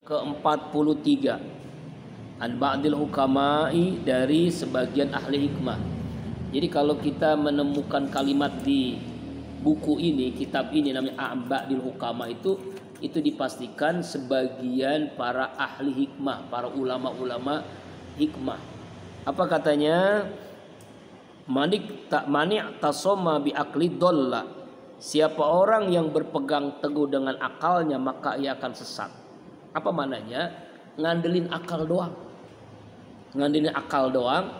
ke-43 an ba'dil hukama'i, dari sebagian ahli hikmah. Jadi kalau kita menemukan kalimat di buku ini, kitab ini namanya an ba'dil hukama, itu dipastikan sebagian para ahli hikmah, para ulama-ulama hikmah. Apa katanya? Manik tak mani' tasoma bi akli dolla. Siapa orang yang berpegang teguh dengan akalnya, maka ia akan sesat. Apa maknanya? Ngandelin akal doang. Ngandelin akal doang,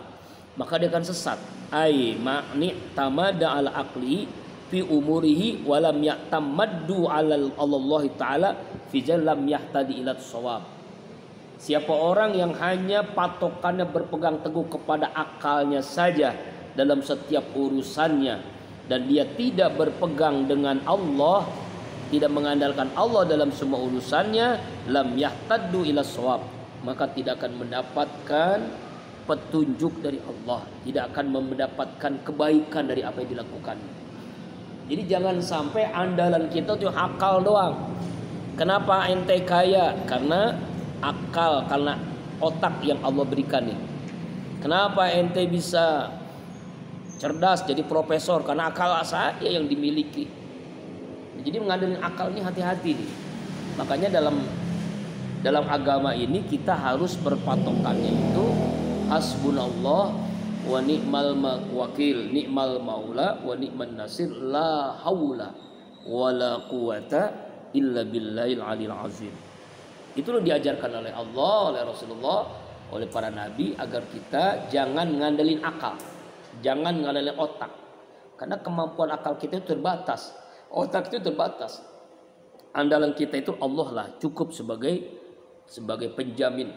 maka dia akan sesat. Ai ma'ni tamada ala akli fi umurihi walam ya'tamaddu ala Allah taala fi lam yahtadi ila shawab. Siapa orang yang hanya patokannya berpegang teguh kepada akalnya saja dalam setiap urusannya, dan dia tidak berpegang dengan Allah, tidak mengandalkan Allah dalam semua urusannya, lam yahtaddu ila shawab, maka tidak akan mendapatkan petunjuk dari Allah, tidak akan mendapatkan kebaikan dari apa yang dilakukan. Jadi jangan sampai andalan kita tuh akal doang. Kenapa ente kaya? Karena akal, karena otak yang Allah berikan nih. Kenapa ente bisa cerdas jadi profesor? Karena akal saya yang dimiliki. Jadi mengandalkan akal ini hati-hati nih. Makanya dalam agama ini kita harus berpatokannya itu hasbunallah wa ni'mal wakil, ni'mal maula wa ni'man nasir, la haula wa la quwata illa billahil aliyil azim. Itu loh diajarkan oleh Allah, oleh Rasulullah, oleh para nabi, agar kita jangan ngandelin akal, jangan ngandelin otak. Karena kemampuan akal kita itu terbatas, otak itu terbatas. Andalan kita itu Allah lah, cukup sebagai penjamin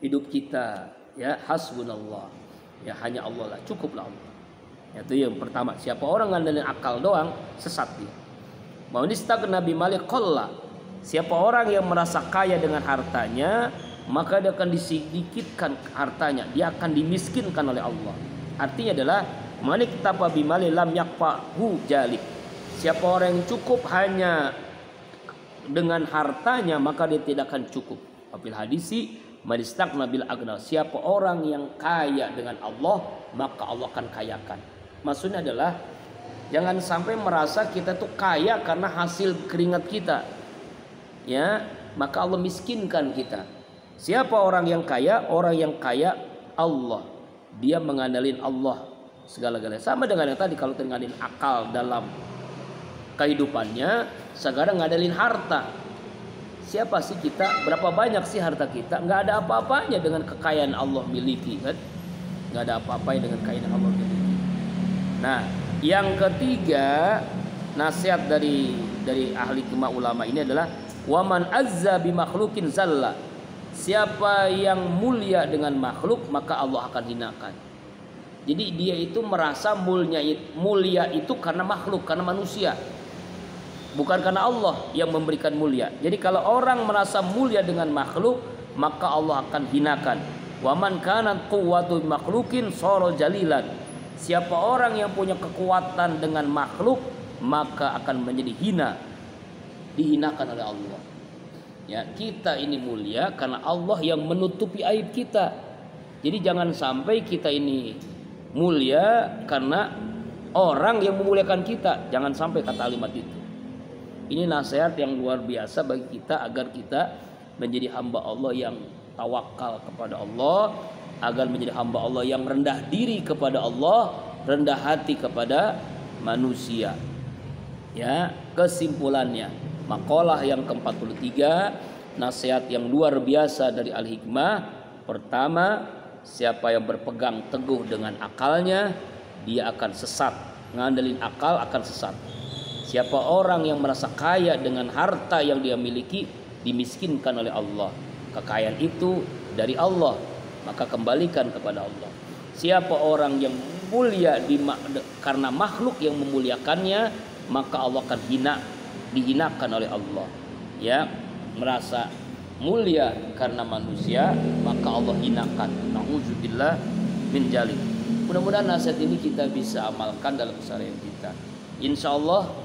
hidup kita. Ya, hasbunallah. Ya, hanya Allah lah, cukuplah Allah. Itu yang pertama. Siapa orang ngandelin akal doang, sesat dia. Maunistagna bimali qalla. Siapa orang yang merasa kaya dengan hartanya, maka dia akan disedikitkan hartanya, dia akan dimiskinkan oleh Allah. Artinya adalah maniktaba bimali lam yakfahu jalik. Siapa orang yang cukup hanya dengan hartanya, maka dia tidak akan cukup. Apil hadisi manistagna bil agna. Siapa orang yang kaya dengan Allah, maka Allah akan kayakan. Maksudnya adalah jangan sampai merasa kita tuh kaya karena hasil keringat kita. Ya, maka Allah miskinkan kita. Siapa orang yang kaya? Orang yang kaya Allah. Dia mengandalkan Allah segala-galanya. Sama dengan yang tadi, kalau ngandalin akal dalam kehidupannya, sekarang ngandalin harta. Siapa sih kita? Berapa banyak sih harta kita? Nggak ada apa-apanya dengan kekayaan Allah miliki, kan? Nggak ada apa-apanya dengan kekayaan Allah miliki. Nah, yang ketiga, nasihat dari ahli hikmah ulama ini adalah waman azza bi makhlukin zalla. Siapa yang mulia dengan makhluk, maka Allah akan hinakan. Jadi dia itu merasa mulia itu karena makhluk, karena manusia, bukan karena Allah yang memberikan mulia. Jadi kalau orang merasa mulia dengan makhluk, maka Allah akan hinakan. Waman kana quwwatu makhlukin sara jalilan. Siapa orang yang punya kekuatan dengan makhluk, maka akan menjadi hina, dihinakan oleh Allah. Ya, kita ini mulia karena Allah yang menutupi aib kita. Jadi jangan sampai kita ini mulia karena orang yang memuliakan kita. Jangan sampai kata kalimat itu. Ini nasihat yang luar biasa bagi kita, agar kita menjadi hamba Allah yang tawakal kepada Allah, agar menjadi hamba Allah yang rendah diri kepada Allah, rendah hati kepada manusia. Ya, kesimpulannya, makalah yang ke-43, nasihat yang luar biasa dari Al-Hikmah. Pertama, siapa yang berpegang teguh dengan akalnya, dia akan sesat. Ngandelin akal akan sesat. Siapa orang yang merasa kaya dengan harta yang dia miliki, dimiskinkan oleh Allah. Kekayaan itu dari Allah, maka kembalikan kepada Allah. Siapa orang yang mulia karena makhluk yang memuliakannya, maka Allah akan dihinakan oleh Allah. Ya, merasa mulia karena manusia, maka Allah hinakan. Nauzubillah min dzalik. Mudah-mudahan nasihat ini kita bisa amalkan dalam keseharian kita. Insyaallah.